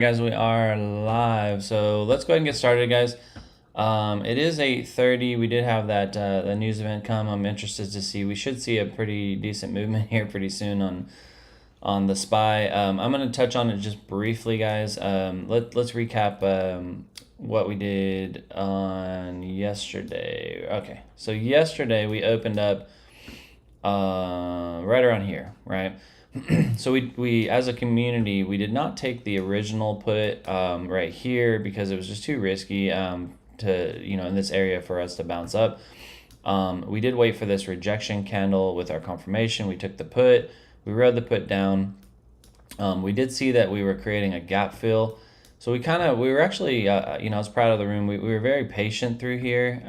Guys, we are live, so let's go ahead and get started, guys. It is 8:30. We did have that the news event come. I'm interested to see. We should see a pretty decent movement here pretty soon on the SPY. I'm going to touch on it just briefly, guys. Let's recap what we did on yesterday. Okay, so yesterday we opened up right around here, right? So we as a community, we did not take the original put right here because it was just too risky to, in this area for us to bounce up. We did wait for this rejection candle with our confirmation. We took the put, we rode the put down. We did see that we were creating a gap fill. So we were actually, I was proud of the room. We were very patient through here.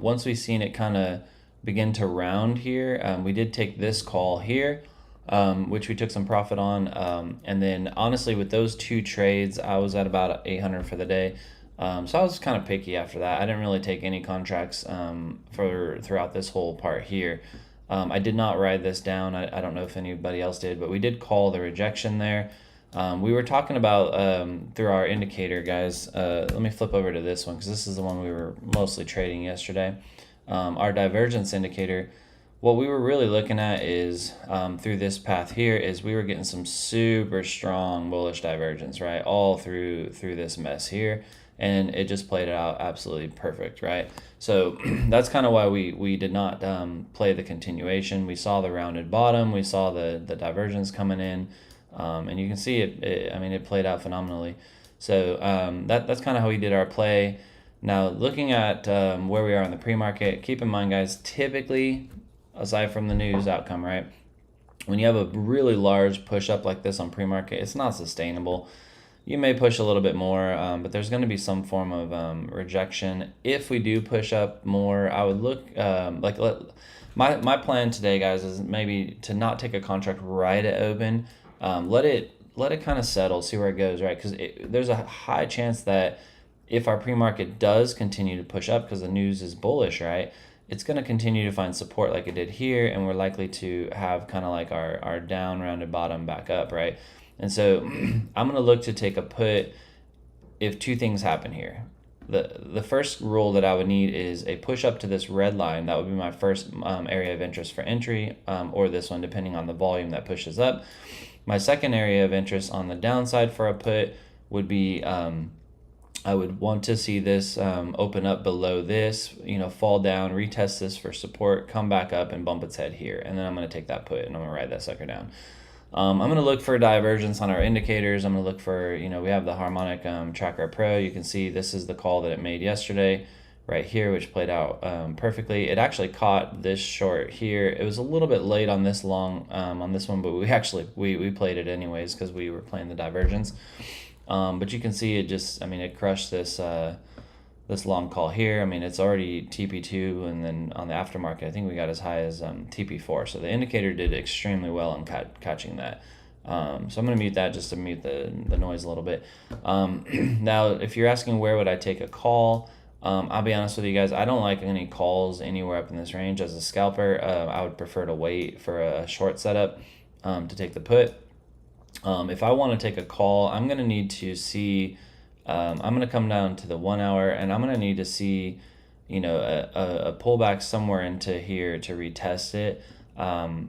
Once we seen it kind of begin to round here, we did take this call here, which we took some profit on. And then honestly, with those two trades, I was at about 800 for the day. So I was kind of picky after that. I didn't really take any contracts throughout this whole part here. I did not ride this down. I don't know if anybody else did, but we did call the rejection there. We were talking about through our indicator, guys. Let me flip over to this one because this is the one we were mostly trading yesterday. Our divergence indicator, what we were really looking at is through this path here is we were getting some super strong bullish divergence, right? All through this mess here. And it just played out absolutely perfect, right? So that's kind of why we did not play the continuation. We saw the rounded bottom. We saw the divergence coming in. And you can see it played out phenomenally. So that's kind of how we did our play. Now, looking at where we are in the pre-market, keep in mind, guys, typically, aside from the news outcome, right, when you have a really large push up like this on pre-market, it's not sustainable. You may push a little bit more, but there's going to be some form of rejection. If we do push up more, I would look my plan today, guys, is maybe to not take a contract right at open. Let it kind of settle, see where it goes, right? Because there's a high chance that if our pre-market does continue to push up because the news is bullish, right, it's going to continue to find support like it did here, and we're likely to have kind of like our down rounded bottom back up, right? And so I'm going to look to take a put if two things happen here. The first rule that I would need is a push up to this red line. That would be my first area of interest for entry, or this one, depending on the volume that pushes up. My second area of interest on the downside for a put would be I would want to see this open up below this, fall down, retest this for support, come back up and bump its head here. And then I'm going to take that put and I'm going to ride that sucker down. I'm going to look for divergence on our indicators. I'm going to look for, we have the Harmonic Tracker Pro. You can see this is the call that it made yesterday right here, which played out perfectly. It actually caught this short here. It was a little bit late on this long, on this one, but we played it anyways because we were playing the divergence. But you can see it just, it crushed this this long call here. It's already TP2, and then on the aftermarket, I think we got as high as TP4. So the indicator did extremely well in catching that. So I'm going to mute that just to mute the noise a little bit. Now, if you're asking where would I take a call, I'll be honest with you guys, I don't like any calls anywhere up in this range. As a scalper, I would prefer to wait for a short setup to take the put. If I want to take a call, I'm going to need to see, I'm going to come down to the 1 hour, and I'm going to need to see, a pullback somewhere into here to retest it.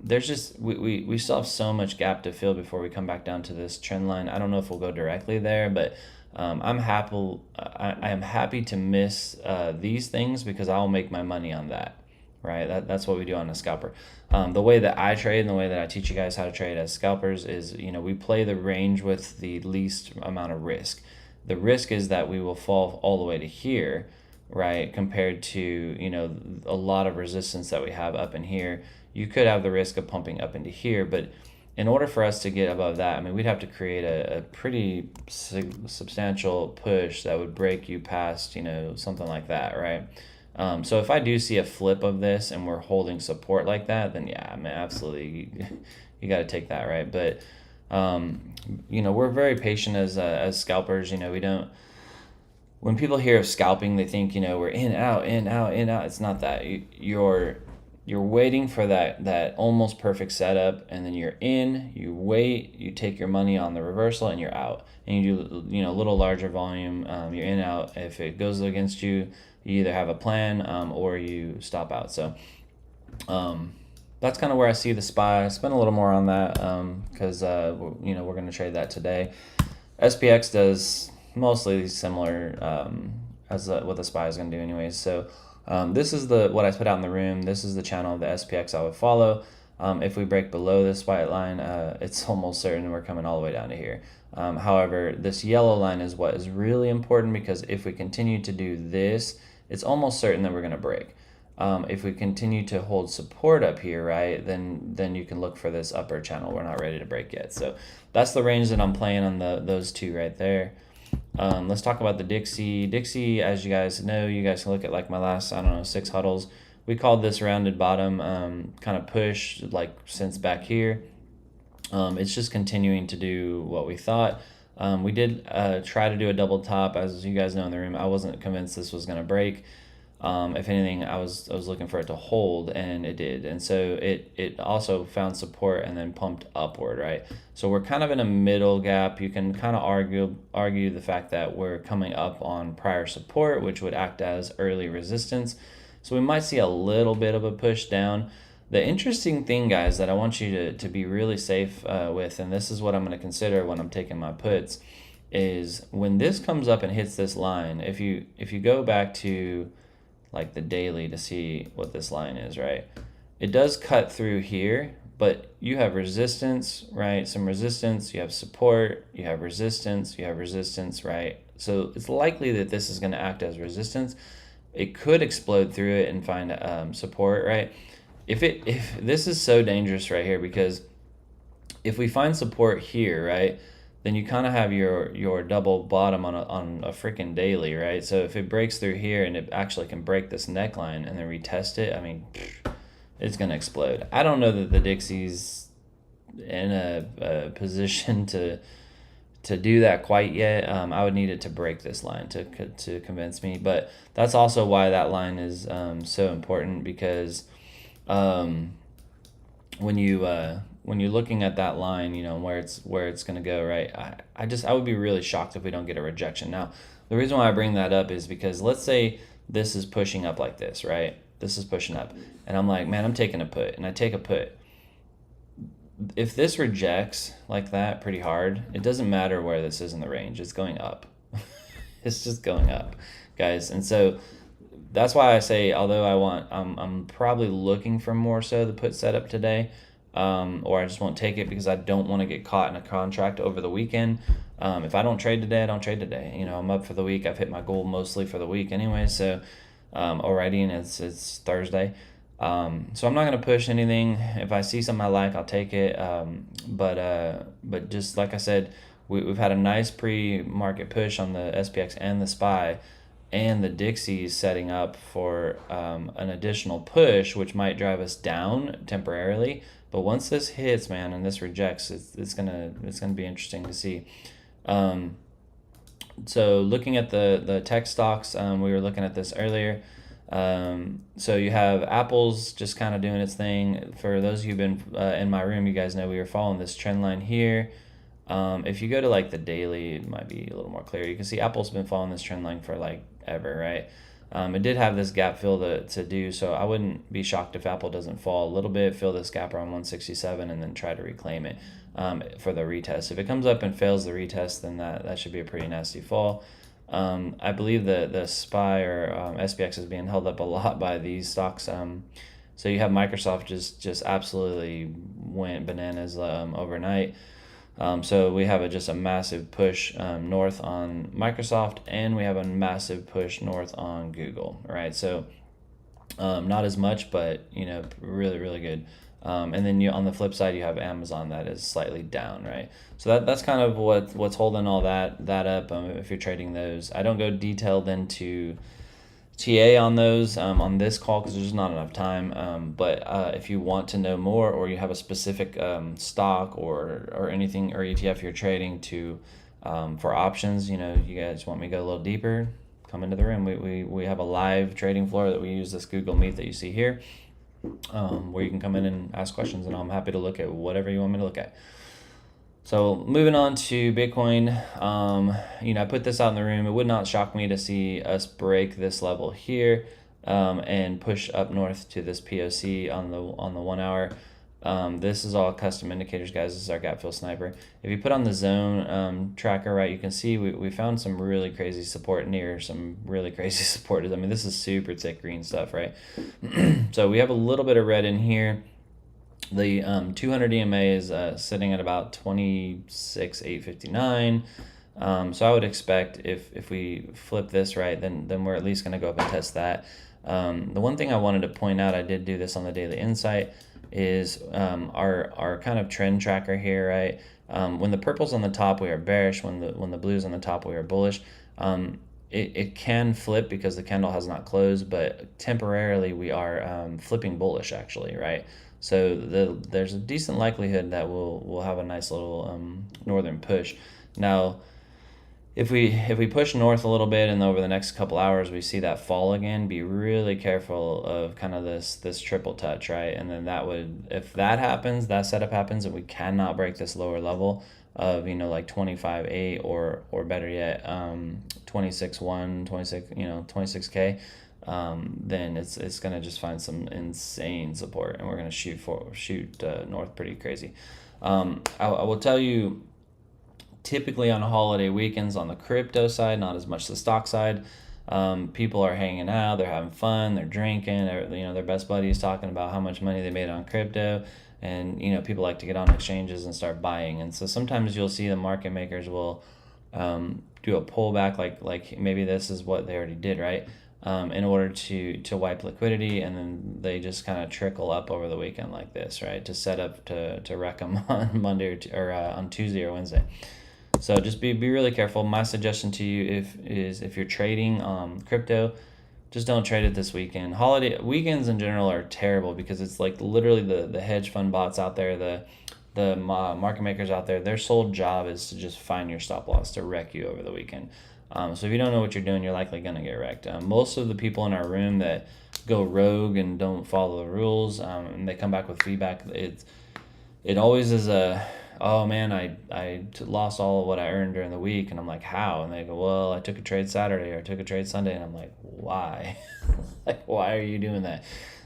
There's just, we still have so much gap to fill before we come back down to this trend line. I don't know if we'll go directly there, but I am happy to miss these things because I'll make my money on that. Right, that's what we do on a scalper. The way that I trade and the way that I teach you guys how to trade as scalpers is, we play the range with the least amount of risk. The risk is that we will fall all the way to here, right, compared to, a lot of resistance that we have up in here. You could have the risk of pumping up into here, but in order for us to get above that, we'd have to create a pretty substantial push that would break you past, something like that, right? So if I do see a flip of this and we're holding support like that, then yeah, absolutely, you got to take that, right? But we're very patient as scalpers. We don't. When people hear of scalping, they think we're in, out, in, out, in, out. It's not that. You're you're waiting for that almost perfect setup, and then you're in, you wait, you take your money on the reversal, and you're out. And you do, a little larger volume, you're in, out. If it goes against you, you either have a plan, or you stop out. So that's kind of where I see the SPY. I spent a little more on that because we're going to trade that today. SPX does mostly similar as what the SPY is going to do anyways. So this is what I put out in the room. This is the channel of the SPX I would follow. If we break below this white line, it's almost certain we're coming all the way down to here. However, this yellow line is what is really important, because if we continue to do this, it's almost certain that we're going to break. If we continue to hold support up here, right, then you can look for this upper channel. We're not ready to break yet. So that's the range that I'm playing on those two right there. Let's talk about the Dixie. Dixie, as you guys know, you guys can look at like my last, 6 huddles. We called this rounded bottom kind of push like since back here. It's just continuing to do what we thought. We did try to do a double top. As you guys know in the room, I wasn't convinced this was going to break. If anything, I was looking for it to hold, and it did. And so it also found support and then pumped upward, right? So we're kind of in a middle gap. You can kind of argue the fact that we're coming up on prior support, which would act as early resistance. So we might see a little bit of a push down. The interesting thing, guys, that I want you to be really safe with, and this is what I'm going to consider when I'm taking my puts, is when this comes up and hits this line, if you go back to like the daily to see what this line is, right? It does cut through here, but you have resistance, right? Some resistance, you have support, you have resistance, right? So it's likely that this is going to act as resistance. It could explode through it and find support, right? If this is so dangerous right here, because if we find support here, right, then you kind of have your double bottom on a freaking daily, right? So if it breaks through here and it actually can break this neckline and then retest it, I mean, it's going to explode. I don't know that the Dixie's in a position to do that quite yet. I would need it to break this line to convince me, but that's also why that line is so important, because when you're looking at that line, where it's going to go, right? I would be really shocked if we don't get a rejection. Now, the reason why I bring that up is because let's say this is pushing up like this, right? This is pushing up, and I'm like, man, I'm taking a put, and I take a put. If this rejects like that pretty hard, it doesn't matter where this is in the range. It's going up. It's just going up, guys. And so that's why I say, although I'm probably looking for more so the put setup today, or I just won't take it because I don't want to get caught in a contract over the weekend. If I don't trade today, I don't trade today. I'm up for the week. I've hit my goal mostly for the week anyway. So already, and it's Thursday. So I'm not going to push anything. If I see something I like, I'll take it. But just like I said, we've had a nice pre-market push on the SPX and the SPY, and the Dixie's setting up for an additional push, which might drive us down temporarily. But once this hits, man, and this rejects, it's gonna be interesting to see. So looking at the tech stocks, we were looking at this earlier. So you have Apple's just kind of doing its thing. For those of you who've been in my room, you guys know we were following this trend line here. If you go to like the daily, it might be a little more clear. You can see Apple's been following this trend line for like ever, right? It did have this gap fill to do, so I wouldn't be shocked if Apple doesn't fall a little bit, fill this gap around 167, and then try to reclaim it for the retest. If it comes up and fails the retest, then that should be a pretty nasty fall. I believe the SPY or SPX is being held up a lot by these stocks. So you have Microsoft just absolutely went bananas overnight. So we have just a massive push north on Microsoft, and we have a massive push north on Google, right? So not as much, but really, really good. And then on the flip side, you have Amazon that is slightly down, right? So that's kind of what's holding all that up. If you're trading those, I don't go detailed into TA on those on this call because there's just not enough time. But if you want to know more, or you have a specific stock or anything or ETF you're trading to for options, you guys want me to go a little deeper, come into the room. We have a live trading floor that we use, this Google Meet that you see here. where you can come in and ask questions, and I'm happy to look at whatever you want me to look at. So moving on to Bitcoin, I put this out in the room. It would not shock me to see us break this level here, and push up north to this POC on the 1 hour. This is all custom indicators, guys. This is our gap fill sniper. If you put on the zone tracker, right, you can see we found some really crazy support near some really crazy support. I mean, this is super thick green stuff, right? So we have a little bit of red in here. The 200 EMA is sitting at about 26,859. So I would expect if we flip this right, then we're at least going to go up and test that. The one thing I wanted to point out, I did do this on the daily insight, is our kind of trend tracker here, right? When the purple's on the top, we are bearish. When the blue's on the top, we are bullish. It can flip because the candle has not closed, but temporarily we are flipping bullish, actually, right? So there's a decent likelihood that we'll have a nice little northern push. Now, if we push north a little bit and over the next couple hours we see that fall again, be really careful of kind of this triple touch, right? And then if that happens, that setup happens, and we cannot break this lower level of like 25.8 or better yet 26.1, 26K, then it's gonna just find some insane support, and we're gonna shoot north pretty crazy. I will tell you, typically on holiday weekends on the crypto side, not as much the stock side, people are hanging out, they're having fun, they're drinking, their best buddies talking about how much money they made on crypto, and people like to get on exchanges and start buying. And so sometimes you'll see the market makers will do a pullback, like maybe this is what they already did, right? In order to wipe liquidity, and then they just kind of trickle up over the weekend like this, right, to set up to wreck them on Monday or on Tuesday or Wednesday. So just be really careful. My suggestion to you if you're trading crypto, just don't trade it this weekend. Holiday weekends in general are terrible because it's like literally the hedge fund bots out there, the market makers out there, their sole job is to just find your stop loss to wreck you over the weekend. So if you don't know what you're doing, you're likely going to get wrecked. Most of the people in our room that go rogue and don't follow the rules, and they come back with feedback, it always is oh man, I lost all of what I earned during the week. And I'm like, how? And they go, well, I took a trade Saturday or I took a trade Sunday. And I'm like, why? Like, why are you doing that?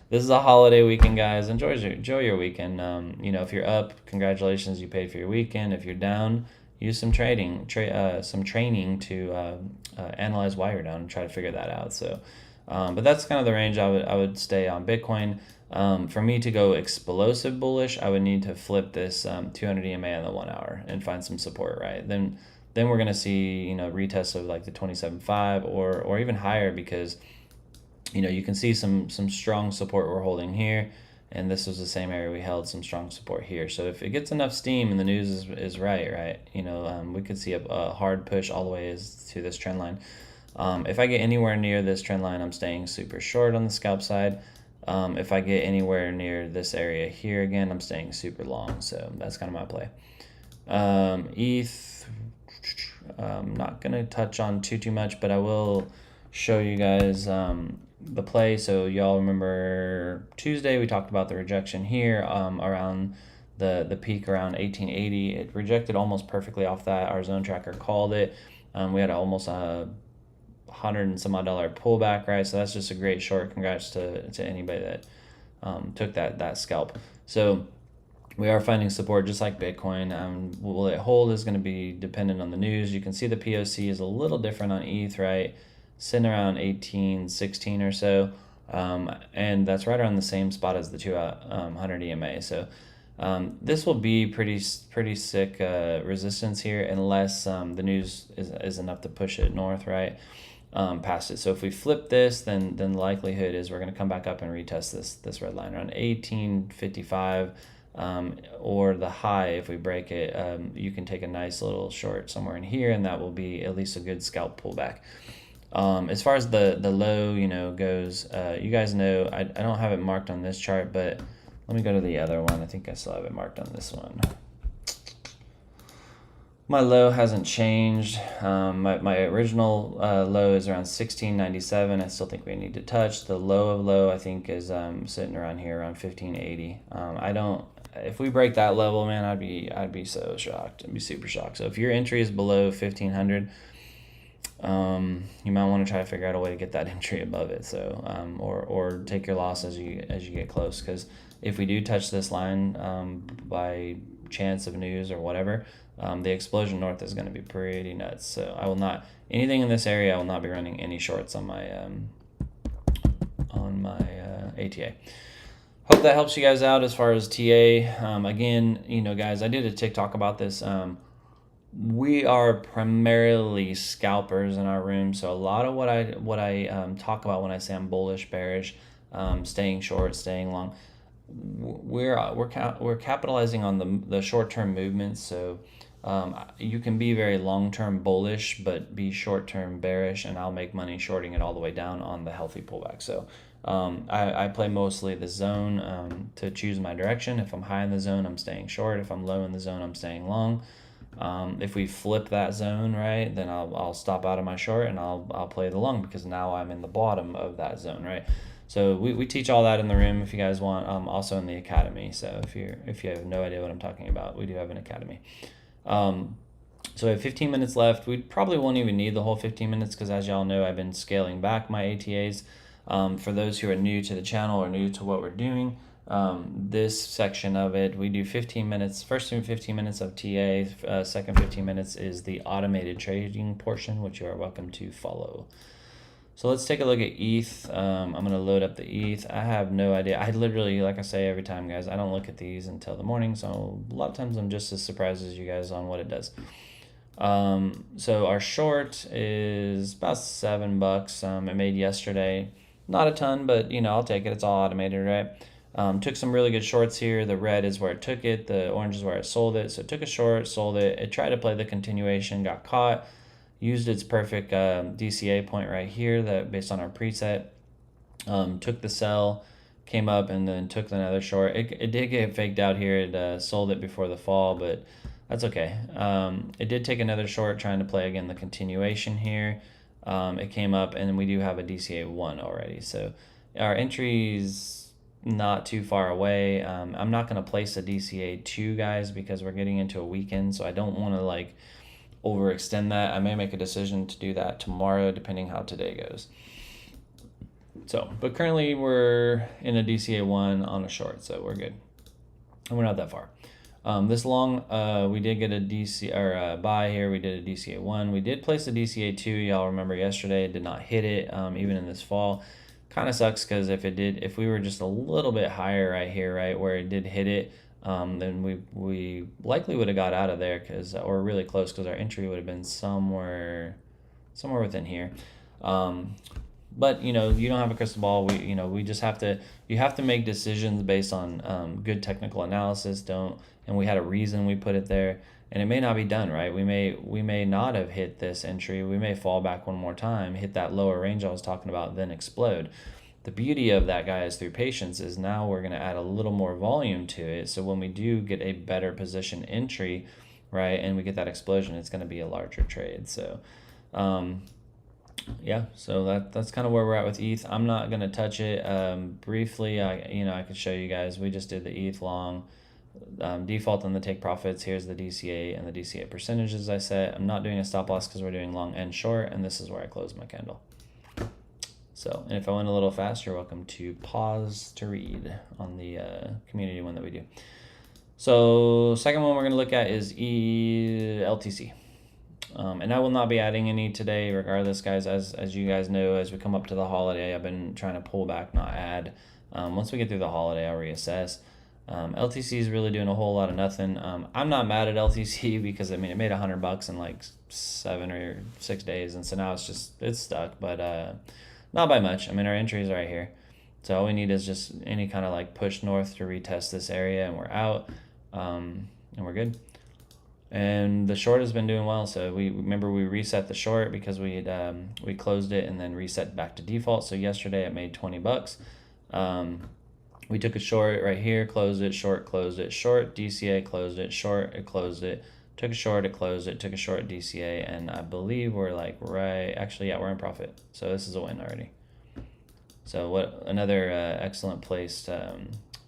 This is a holiday weekend, guys. Enjoy your weekend. If you're up, congratulations, you paid for your weekend. If you're down, use some training to analyze why you're down and try to figure that out. So, but that's kind of the range I would stay on Bitcoin. For me to go explosive bullish, I would need to flip this 200 EMA in the 1 hour and find some support, right? Then we're gonna see retests of like the 27.5 or even higher, because you can see some strong support we're holding here, and this was the same area we held some strong support here. So if it gets enough steam and the news is right, we could see a hard push all the way to this trend line. If I get anywhere near this trend line, I'm staying super short on the scalp side. If I get anywhere near this area here again, I'm staying super long. So that's kind of my play. ETH, I'm not gonna touch on too much, but I will show you guys the play. So y'all remember Tuesday we talked about the rejection here around the peak around 1880. It rejected almost perfectly off that. Our zone tracker called it. We had almost a $100 and some odd pullback, right? So that's just a great short. Congrats to anybody that took that scalp. So we are finding support just like Bitcoin. Will it hold is going to be dependent on the news. You can see the POC is a little different on ETH, right? Sitting around 1816 or so, and that's right around the same spot as the 200 EMA. So this will be pretty sick resistance here, unless the news is enough to push it north, right, past it. So if we flip this, then the likelihood is we're going to come back up and retest this red line around 1855, or the high. If we break it, you can take a nice little short somewhere in here, and that will be at least a good scalp pullback. As far as the low, goes, you guys know, I don't have it marked on this chart, but let me go to the other one. I think I still have it marked on this one. My low hasn't changed. My original low is around 1697. I still think we need to touch. The low of low, I think, is sitting around here around 1580. I don't. If we break that level, man, I'd be so shocked. I'd be super shocked. So if your entry is below 1500, you might want to try to figure out a way to get that entry above it. So or take your loss as you get close, because if we do touch this line by chance of news or whatever, the explosion north is going to be pretty nuts. So I will not, anything in this area, I will not be running any shorts on my ATA. Hope that helps you guys out as far as TA. Again, guys, I did a TikTok about this. We are primarily scalpers in our room, so a lot of what I talk about when I say I'm bullish, bearish, staying short, staying long, we're capitalizing on the short-term movements. So you can be very long-term bullish but be short-term bearish, and I'll make money shorting it all the way down on the healthy pullback. So I play mostly the zone to choose my direction. If I'm high in the zone, I'm staying short. If I'm low in the zone, I'm staying long. If we flip that zone, right, then I'll stop out of my short and I'll play the long, because now I'm in the bottom of that zone, right? So we teach all that in the room if you guys want. Also in the academy. So if you have no idea what I'm talking about, we do have an academy. So we have 15 minutes left. We probably won't even need the whole 15 minutes, because as y'all know, I've been scaling back my ATAs. For those who are new to the channel or new to what we're doing, this section of it, we do 15 minutes, first 15 minutes of TA, second 15 minutes is the automated trading portion, which you are welcome to follow. So let's take a look at ETH. I'm going to load up the ETH. I have no idea. I literally, like I say every time, guys, I don't look at these until the morning. So a lot of times I'm just as surprised as you guys on what it does. So our short is about $7. It made yesterday. Not a ton, but I'll take it. It's all automated, right? Took some really good shorts here. The red is where it took it. The orange is where it sold it. So it took a short, sold it. It tried to play the continuation, got caught. Used its perfect DCA point right here that based on our preset. Took the sell, came up, and then took another short. It did get faked out here. It sold it before the fall, but that's okay. It did take another short trying to play again the continuation here. It came up, and we do have a DCA 1 already. So our entry's not too far away. I'm not going to place a DCA 2, guys, because we're getting into a weekend, so I don't want to overextend that. I may make a decision to do that tomorrow, depending how today goes. So, but currently we're in a DCA 1 on a short, so we're good. And we're not that far. This long, we did get a DC or a buy here. We did a DCA 1. We did place a DCA 2. Y'all remember yesterday, it did not hit it, even in this fall. Kind of sucks, because if we were just a little bit higher right here, right where it did hit it, then we likely would have got out of there, or really close, because our entry would have been somewhere within here. But you don't have a crystal ball. We just have to. You have to make decisions based on good technical analysis. And we had a reason we put it there, and it may not be done right. We may not have hit this entry. We may fall back one more time, hit that lower range I was talking about, then explode. The beauty of that, guys, through patience, is now we're going to add a little more volume to it. So when we do get a better position entry, right, and we get that explosion, it's going to be a larger trade. So, yeah, so that's kind of where we're at with ETH. I'm not going to touch it. Briefly, I could show you guys. We just did the ETH long. Default on the take profits. Here's the DCA and the DCA percentages I set. I'm not doing a stop loss because we're doing long and short, and this is where I close my candle. So, and if I went a little fast, you're welcome to pause to read on the community one that we do. So, second one we're going to look at is LTC. And I will not be adding any today regardless, guys. As you guys know, as we come up to the holiday, I've been trying to pull back, not add. Once we get through the holiday, I'll reassess. LTC is really doing a whole lot of nothing. I'm not mad at LTC because, it made $100 in like 7 or 6 days. And so now it's stuck, but not by much. Our entry is right here. So all we need is just any kind of push north to retest this area, and we're out, and we're good. And the short has been doing well. So we reset the short because we closed it and then reset back to default. So yesterday it made $20. We took a short right here, closed it, short, closed it, short, DCA, closed it, short, it closed it, Took a short, it closed, it took a short DCA, and I believe we're like actually, yeah, we're in profit. So this is a win already. So what another excellent placed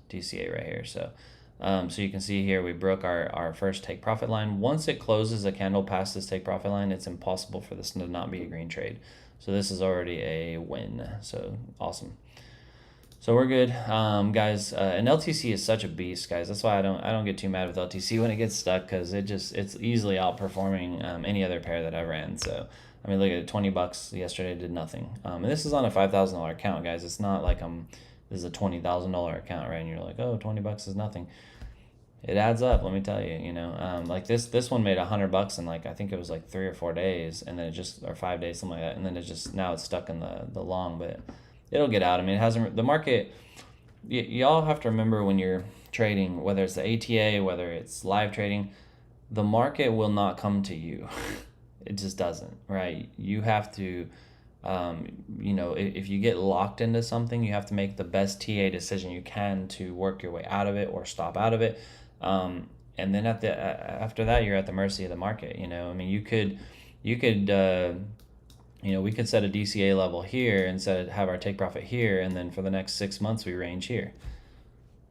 DCA right here. So so you can see here we broke our first take profit line. Once it closes a candle past this take profit line, it's impossible for this to not be a green trade. So this is already a win. So awesome. So we're good, guys. And LTC is such a beast, guys. That's why I don't get too mad with LTC when it gets stuck, because it's easily outperforming any other pair that I ran. So I mean, look at it, $20 yesterday did nothing. And this is on a $5,000 account, guys. It's not like this is a $20,000 account, right? And you're like, oh, $20 is nothing. It adds up, let me tell you. Like this one made $100 in like I think it was like 3 or 4 days, and then or 5 days, something like that, and then now it's stuck in the long, but it'll get out. I mean, it hasn't the market. Y'all have to remember when you're trading, whether it's the ATA, whether it's live trading, the market will not come to you. It just doesn't, right? You have to. If you get locked into something, you have to make the best TA decision you can to work your way out of it or stop out of it. And then after that, you're at the mercy of the market. I mean, you could, we could set a DCA level here and have our take profit here, and then for the next 6 months we range here.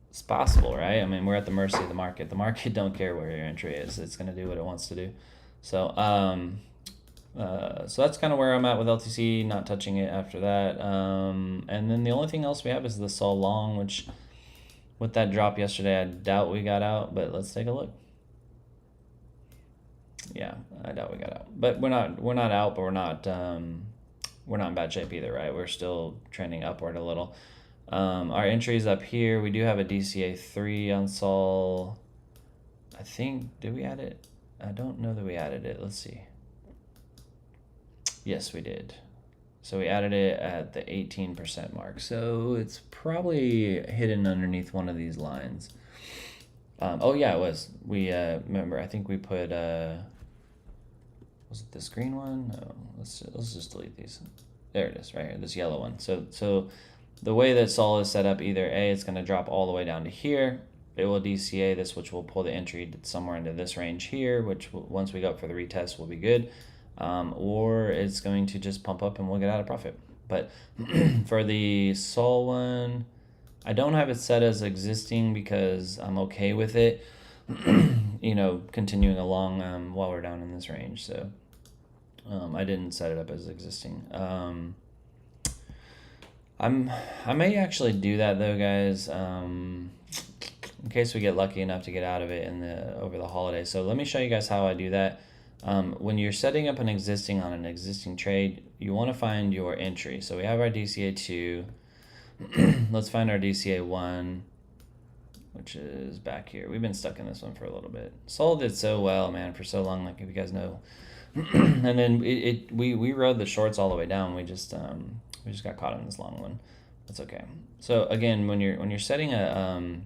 It's possible, right? I mean, we're at the mercy of the market. The market don't care where your entry is. It's going to do what it wants to do. So, so that's kind of where I'm at with LTC, not touching it after that. And then the only thing else we have is the Sol Long, which with that drop yesterday, I doubt we got out, but let's take a look. Yeah, I doubt we got out, but we're not out, but we're not in bad shape either, right? We're still trending upward a little. Our entries up here, we do have a DCA 3 on Sol. I think, did we add it? I don't know that we added it. Let's see. Yes, we did. So we added it at the 18% mark. So it's probably hidden underneath one of these lines. Oh yeah, it was. We remember, I think we put was it this green one? No, let's just delete these. There it is, right here, this yellow one. So the way that Sol is set up, either A, it's going to drop all the way down to here. It will DCA this, which will pull the entry somewhere into this range here, which once we go up for the retest will be good. Or it's going to just pump up and we'll get out of profit. But for the Sol one, I don't have it set as existing because I'm okay with it, continuing along while we're down in this range. So I didn't set it up as existing. I may actually do that though, guys, in case we get lucky enough to get out of it over the holiday. So let me show you guys how I do that. When you're setting up on an existing trade, you want to find your entry. So we have our DCA 2. Let's find our DCA 1, which is back here. We've been stuck in this one for a little bit. Sol did so well, man, for so long, like if you guys know. And then we rode the shorts all the way down. We just got caught in this long one. That's okay. So again, when you're setting a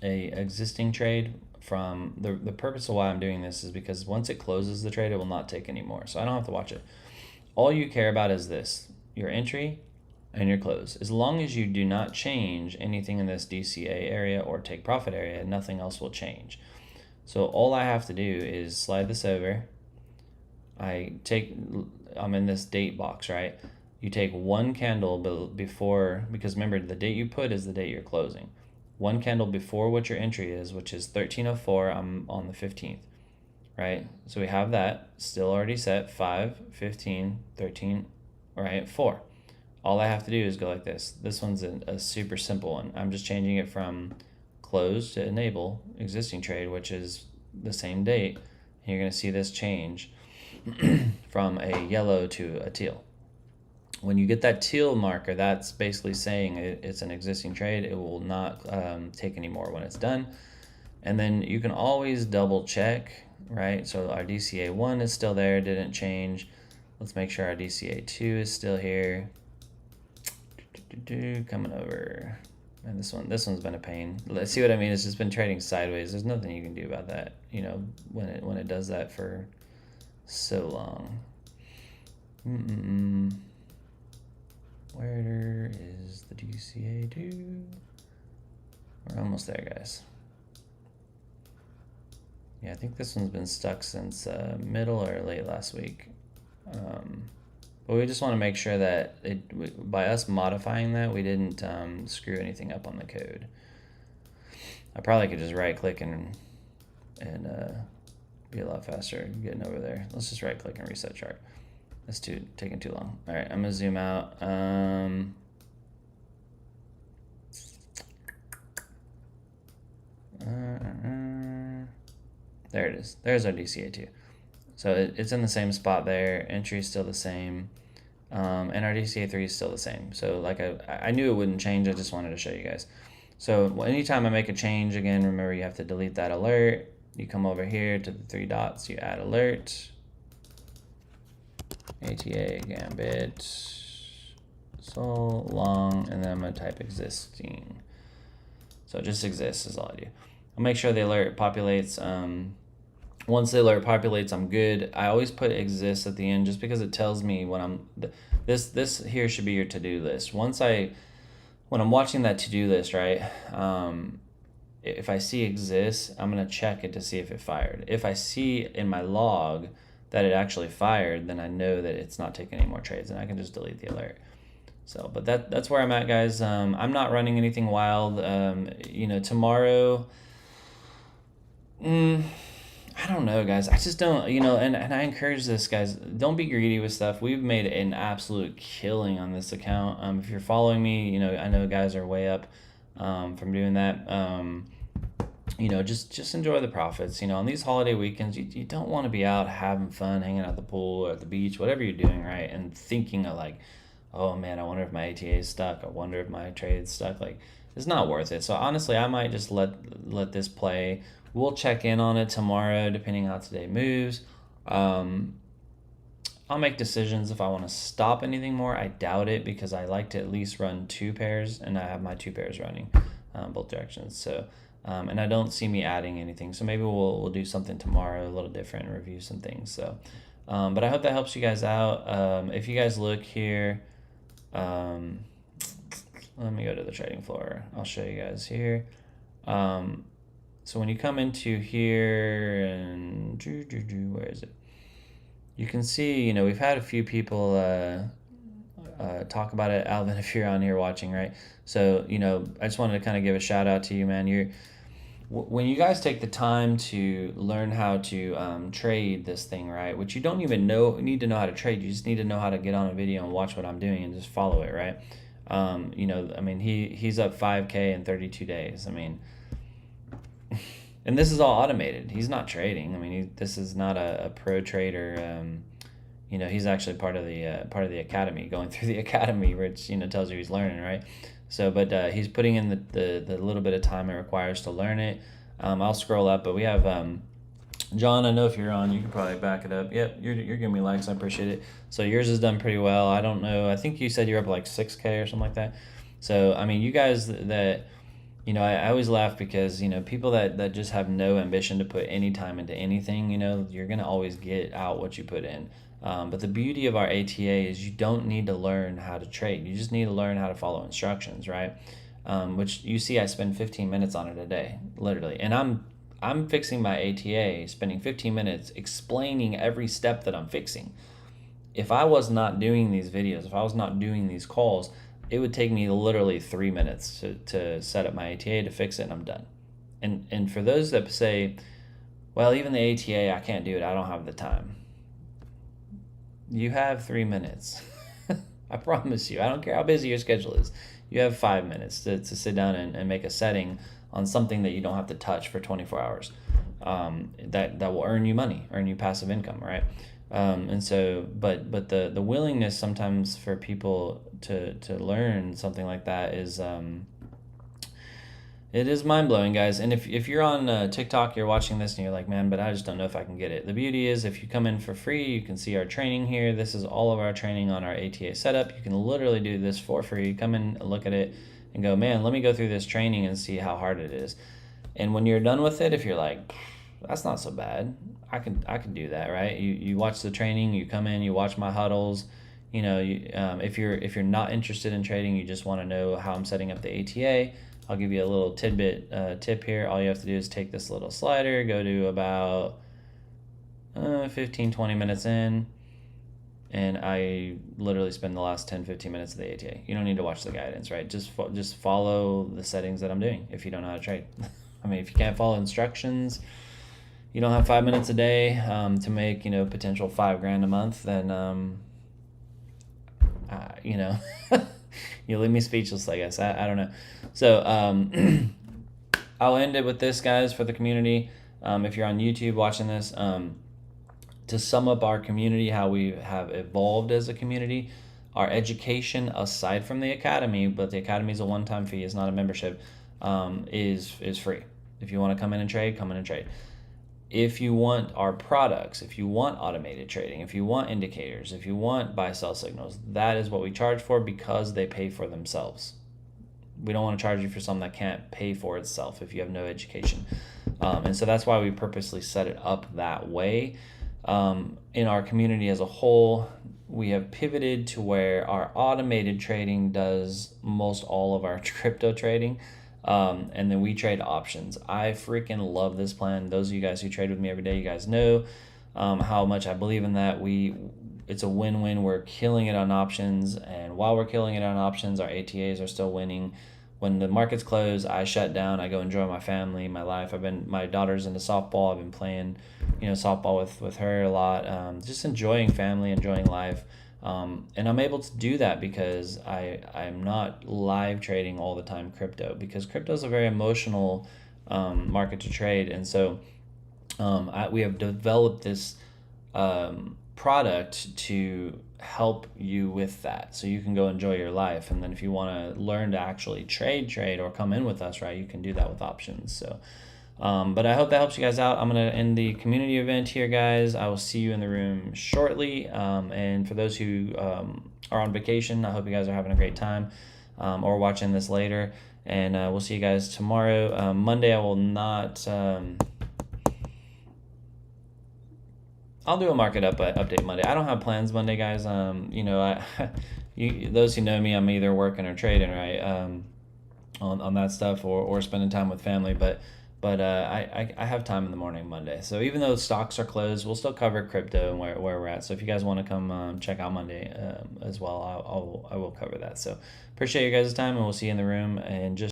existing trade, from the purpose of why I'm doing this is because once it closes the trade, it will not take anymore. So I don't have to watch it. All you care about is this, your entry and your close. As long as you do not change anything in this DCA area or take profit area, nothing else will change. So all I have to do is slide this over. I'm in this date box, right? You take one candle before, because remember the date you put is the date you're closing. One candle before what your entry is, which is 1304. I'm on the 15th, right? So we have that still already set, 5, 15, 13, all right, 4. All I have to do is go like this. This one's a super simple one. I'm just changing it from close to enable existing trade, which is the same date. And you're gonna see this change from a yellow to a teal. When you get that teal marker, that's basically saying it's an existing trade. It will not take any more when it's done. And then you can always double check, right? So our DCA 1 is still there, didn't change. Let's make sure our DCA 2 is still here. Coming over. And this one's been a pain. Let's see what I mean. It's just been trading sideways. There's nothing you can do about that, when it does that for so long. Where is the DCA 2? We're almost there, guys. Yeah, I think this one's been stuck since middle or late last week. But we just want to make sure that by us modifying that, we didn't screw anything up on the code. I probably could just right click and be a lot faster getting over there. Let's just right click and reset chart. That's taking too long. All right, I'm gonna zoom out. There it is. There's our DCA2. So it's in the same spot there. Entry is still the same. And our DCA3 is still the same. So like I knew it wouldn't change. I just wanted to show you guys. So anytime I make a change, again, remember you have to delete that alert. You come over here to the three dots, you add alert, ATA gambit, so long, and then I'm gonna type existing. So just exists is all I do. I'll make sure the alert populates. Once the alert populates, I'm good. I always put exists at the end just because it tells me when I'm, this here should be your to-do list. When I'm watching that to-do list, right, if I see exists, I'm gonna check it to see if it fired. If I see in my log that it actually fired, then I know that it's not taking any more trades and I can just delete the alert. So, but that's where I'm at, guys. I'm not running anything wild. Tomorrow, I don't know, guys. I just don't, and I encourage this, guys. Don't be greedy with stuff. We've made an absolute killing on this account. If you're following me, I know guys are way up from doing that. Just enjoy the profits. On these holiday weekends, you don't want to be out having fun, hanging out at the pool or at the beach, whatever you're doing, right? And thinking of like, oh man, I wonder if my ATA is stuck. I wonder if my trade's stuck. Like, it's not worth it. So honestly, I might just let this play. We'll check in on it tomorrow, depending how today moves. I'll make decisions if I want to stop anything more. I doubt it because I like to at least run 2 pairs, and I have my 2 pairs running both directions. So, and I don't see me adding anything. So maybe we'll do something tomorrow, a little different, and review some things. So, but I hope that helps you guys out. If you guys look here, let me go to the trading floor. I'll show you guys here. So when you come into here and where is it? You can see, we've had a few people talk about it. Alvin, if you're on here watching, right? So, I just wanted to kind of give a shout out to you, man. When you guys take the time to learn how to trade this thing, right? Which you don't even need to know how to trade. You just need to know how to get on a video and watch what I'm doing and just follow it, right? He's up 5K in 32 days. And this is all automated. He's not trading. This is not a pro trader. He's actually part of the academy, going through the academy, which tells you he's learning, right? So, but he's putting in the little bit of time it requires to learn it. I'll scroll up, but we have John. I know if you're on, you can probably back it up. Yep, you're giving me likes. I appreciate it. So yours has done pretty well. I don't know. I think you said you're up like 6K or something like that. So you guys that. I always laugh because, people that just have no ambition to put any time into anything, you're going to always get out what you put in. But the beauty of our ATA is you don't need to learn how to trade. You just need to learn how to follow instructions, right? Which you see I spend 15 minutes on it a day, literally. And I'm fixing my ATA, spending 15 minutes explaining every step that I'm fixing. If I was not doing these videos, if I was not doing these calls, it would take me literally 3 minutes to set up my ATA, to fix it, and I'm done. And for those that say, well, even the ATA, I can't do it, I don't have the time. You have 3 minutes. I promise you. I don't care how busy your schedule is. You have 5 minutes to sit down and make a setting on something that you don't have to touch for 24 hours. That will earn you money, earn you passive income, right? And so, but the willingness sometimes for people to learn something like that is, it is mind-blowing, guys. And if you're on TikTok, you're watching this and you're like, man, but I just don't know if I can get it. The beauty is if you come in for free, you can see our training here. This is all of our training on our ATA setup. You can literally do this for free. Come in and look at it and go, man, let me go through this training and see how hard it is. And when you're done with it, if you're like, that's not so bad, I can do that, right? You watch the training, you come in, you watch my huddles. If you're not interested in trading, you just want to know how I'm setting up the ATA. I'll give you a little tidbit tip here. All you have to do is take this little slider, go to about 15-20 minutes in, and I literally spend the last 10-15 minutes of the ATA. You don't need to watch the guidance, right? Just follow the settings that I'm doing if you don't know how to trade. I mean, if you can't follow instructions, you don't have 5 minutes a day to make, potential $5,000 a month, then, you leave me speechless, I guess. I don't know. So I'll end it with this, guys, for the community. If you're on YouTube watching this, to sum up our community, how we have evolved as a community, our education, aside from the academy, but the academy is a one-time fee, it's not a membership, is free. If you want to come in and trade, come in and trade. If you want our products, if you want automated trading, if you want indicators, if you want buy-sell signals, that is what we charge for, because they pay for themselves. We don't want to charge you for something that can't pay for itself if you have no education. And so that's why we purposely set it up that way. In our community as a whole, we have pivoted to where our automated trading does most all of our crypto trading. And then we trade options. I freaking love this plan. Those of you guys who trade with me every day, you guys know how much I believe in that. It's a win-win. We're killing it on options, and while we're killing it on options, our ATAs are still winning. When the markets close, I shut down. I go enjoy my family, my life. My daughter's into softball. I've been playing, softball with her a lot. Just enjoying family, enjoying life. And I'm able to do that because I'm not live trading all the time crypto, because crypto is a very emotional market to trade. And so we have developed this product to help you with that, so you can go enjoy your life. And then if you want to learn to actually trade or come in with us, right, you can do that with options. So but I hope that helps you guys out. I'm going to end the community event here, guys. I will see you in the room shortly. And for those who are on vacation, I hope you guys are having a great time or watching this later. And we'll see you guys tomorrow. Monday, I will not... I'll do a market update Monday. I don't have plans Monday, guys. Those who know me, I'm either working or trading, right? On that stuff, or spending time with family. But I have time in the morning Monday. So even though stocks are closed, we'll still cover crypto and where we're at. So if you guys want to come check out Monday as well, I will cover that. So appreciate you guys' time, and we'll see you in the room. And just